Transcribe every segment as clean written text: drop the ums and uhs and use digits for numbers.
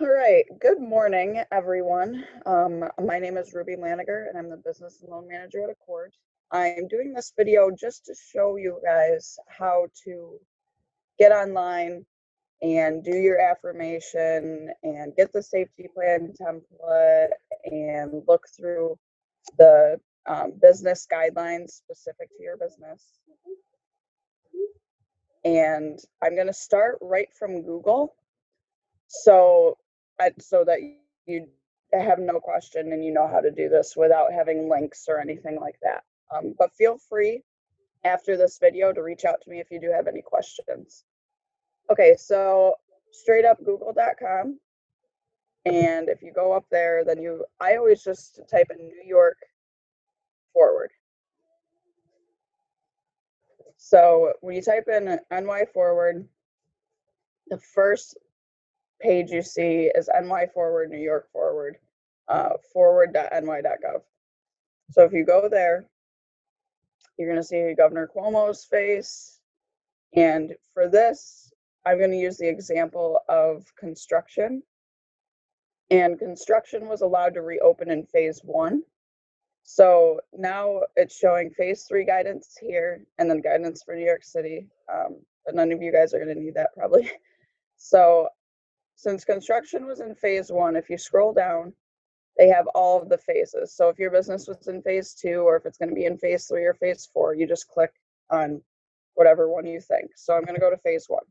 All right, good morning, everyone. My name is Ruby Laniger, and I'm the Business and Loan Manager at Accord. I'm doing this video just to show you guys how to get online and do your affirmation and get the safety plan template and look through the business guidelines specific to your business. And I'm going to start right from Google. So that you have no question and you know how to do this without having links or anything like that. But feel free after this video to reach out to me if you do have any questions. Okay, so straight up google.com. And if you go up there, then I always just type in New York forward. So when you type in NY forward, the first page you see is NY forward, New York forward, forward.ny.gov. So if you go there, you're going to see Governor Cuomo's face. And for this, I'm going to use the example of construction. And construction was allowed to reopen in phase 1. So now it's showing phase 3 guidance here and then guidance for New York City. But none of you guys are going to need that probably. So since construction was in phase 1, if you scroll down, they have all of the phases. So if your business was in phase 2, or if it's going to be in phase 3 or phase 4, you just click on whatever one you think. So I'm going to go to phase 1.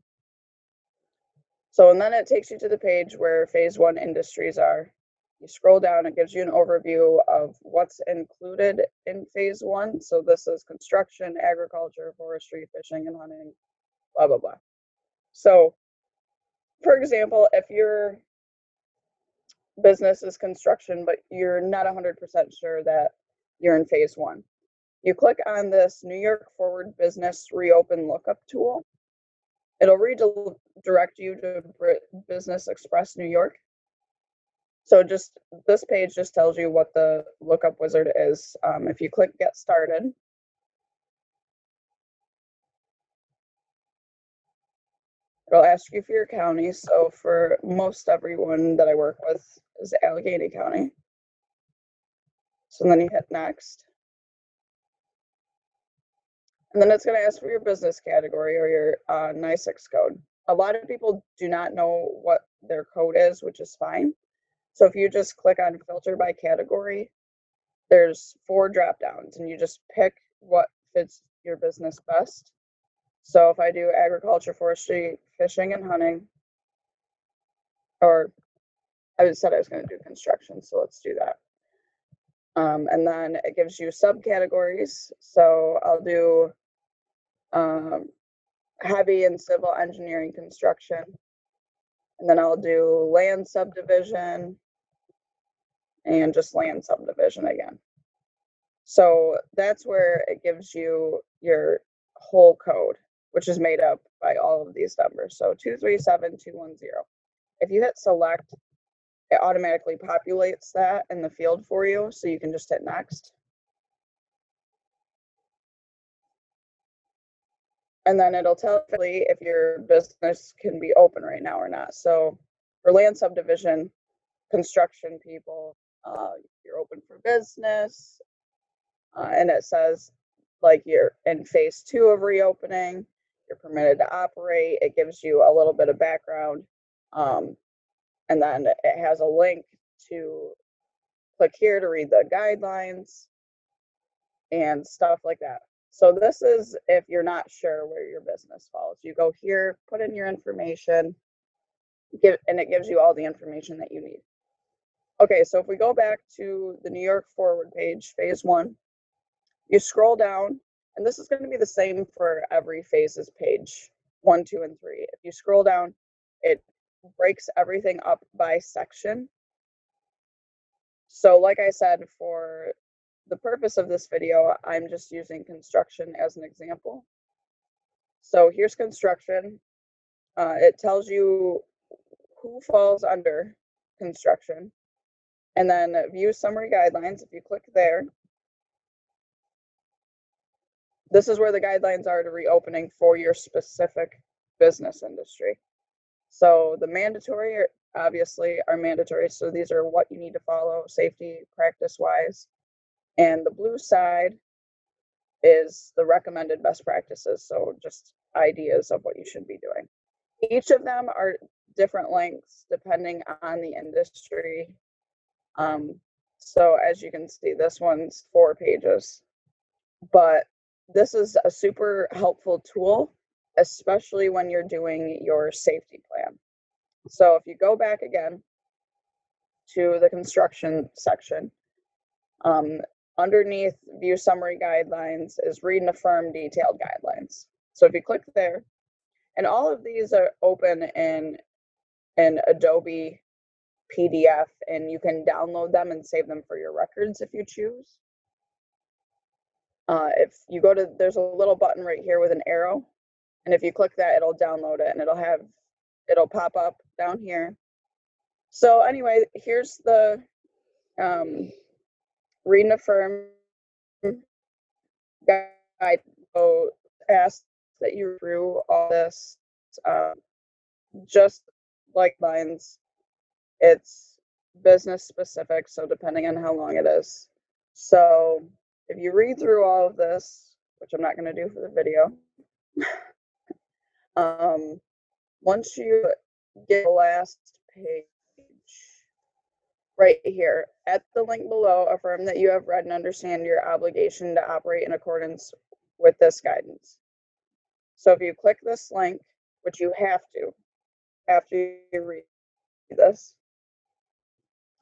So, and then it takes you to the page where phase 1 industries are. You scroll down, it gives you an overview of what's included in phase 1. So this is construction, agriculture, forestry, fishing, and hunting, blah, blah, blah. So, for example, if your business is construction, but you're not 100% sure that you're in phase 1, you click on this New York Forward Business Reopen Lookup tool. It'll redirect you to Business Express New York. So just this page just tells you what the Lookup Wizard is. If you click Get Started, it'll ask you for your county. So for most everyone that I work with is Allegheny County. So then you hit Next. And then it's going to ask for your business category or your NICEX code. A lot of people do not know what their code is, which is fine. So if you just click on Filter by Category, there's 4 drop downs and you just pick what fits your business best. So if I do agriculture, forestry, fishing, and hunting, or I said I was going to do construction, so let's do that. And then it gives you subcategories. So I'll do heavy and civil engineering construction. And then I'll do land subdivision and just land subdivision again. So that's where it gives you your whole code, which is made up by all of these numbers. So 237210. If you hit select, it automatically populates that in the field for you. So you can just hit next. And then it'll tell you if your business can be open right now or not. So for land subdivision, construction people, you're open for business. And it says like you're in phase 2 of reopening, you're permitted to operate. It gives you a little bit of background. And then it has a link to click here to read the guidelines and stuff like that. So this is if you're not sure where your business falls. You go here, put in your information, and it gives you all the information that you need. Okay, so if we go back to the New York Forward page, phase 1, you scroll down, and this is going to be the same for every phases page, 1, 2, and 3. If you scroll down, it breaks everything up by section. So like I said, for the purpose of this video, I'm just using construction as an example. So here's construction. It tells you who falls under construction. And then view summary guidelines. If you click there, this is where the guidelines are to reopening for your specific business industry. So the mandatory obviously are mandatory. So these are what you need to follow safety practice wise. And the blue side is the recommended best practices. So just ideas of what you should be doing. Each of them are different lengths depending on the industry. So as you can see, this one's 4 pages, but this is a super helpful tool, especially when you're doing your safety plan. So if you go back again to the construction section, underneath view summary guidelines is read and affirm detailed guidelines. So if you click there, and all of these are open in an Adobe PDF, and you can download them and save them for your records if you choose. If you go to, there's a little button right here with an arrow, and if you click that, it'll download it, and it'll pop up down here. So anyway, here's the read and affirm guide. So ask that you through all this, just like lines. It's business specific, so depending on how long it is. So if you read through all of this, which I'm not going to do for the video, once you get the last page, right here, at the link below, affirm that you have read and understand your obligation to operate in accordance with this guidance. So if you click this link, which you have to, after you read this,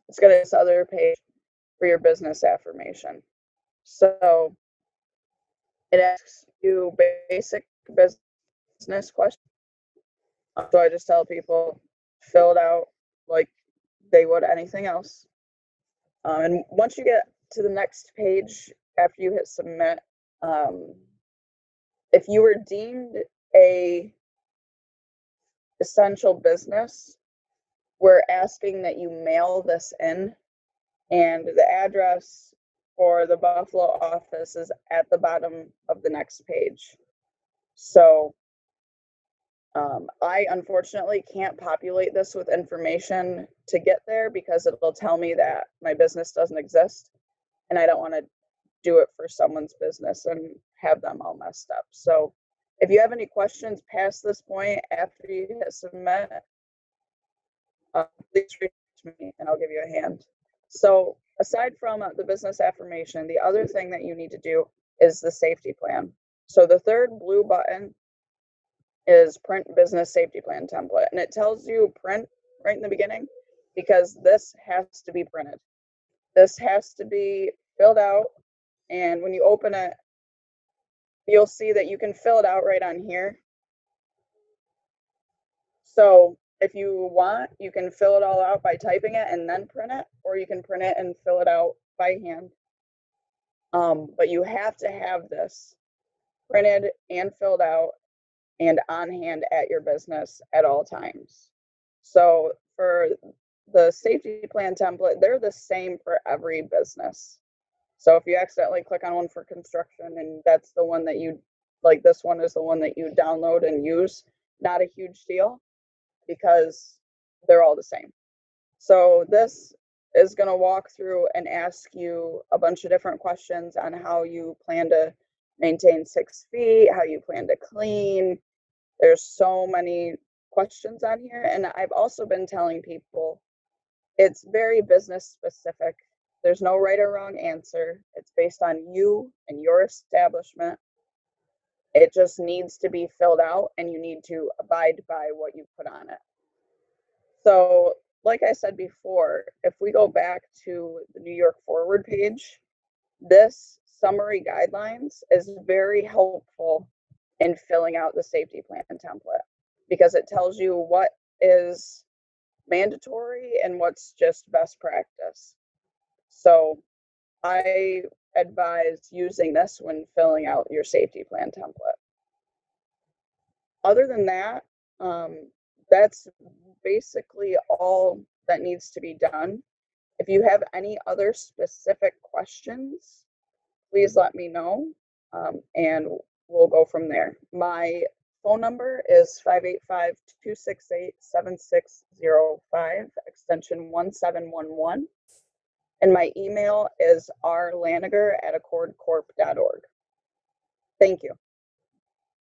it's going to this other page for your business affirmation. So it asks you basic business questions. So I just tell people, fill it out like they would anything else. And once you get to the next page, after you hit submit, if you were deemed a essential business, we're asking that you mail this in, and the address for the Buffalo office is at the bottom of the next page. So I unfortunately can't populate this with information to get there because it'll tell me that my business doesn't exist, and I don't want to do it for someone's business and have them all messed up. So if you have any questions past this point after you hit submit, please reach out to me and I'll give you a hand. So aside from the business affirmation, the other thing that you need to do is the safety plan. So the third blue button is print business safety plan template, and it tells you print right in the beginning because this has to be printed. This has to be filled out, and when you open it, you'll see that you can fill it out right on here. So if you want, you can fill it all out by typing it and then print it, or you can print it and fill it out by hand. But you have to have this printed and filled out and on hand at your business at all times. So for the safety plan template, they're the same for every business. So if you accidentally click on one for construction and that's the one that you like, this one is the one that you download and use, not a huge deal because they're all the same. So this is going to walk through and ask you a bunch of different questions on how you plan to maintain 6 feet, how you plan to clean. There's so many questions on here. And I've also been telling people it's very business specific. There's no right or wrong answer. It's based on you and your establishment. It just needs to be filled out and you need to abide by what you put on it. So like I said before, if we go back to the New York Forward page, this summary guidelines is very helpful in filling out the safety plan template because it tells you what is mandatory and what's just best practice. So I advise using this when filling out your safety plan template. Other than that, that's basically all that needs to be done. If you have any other specific questions, please let me know, and we'll go from there. My phone number is 585-268-7605, extension 1711. And my email is rlaniger@accordcorp.org. Thank you.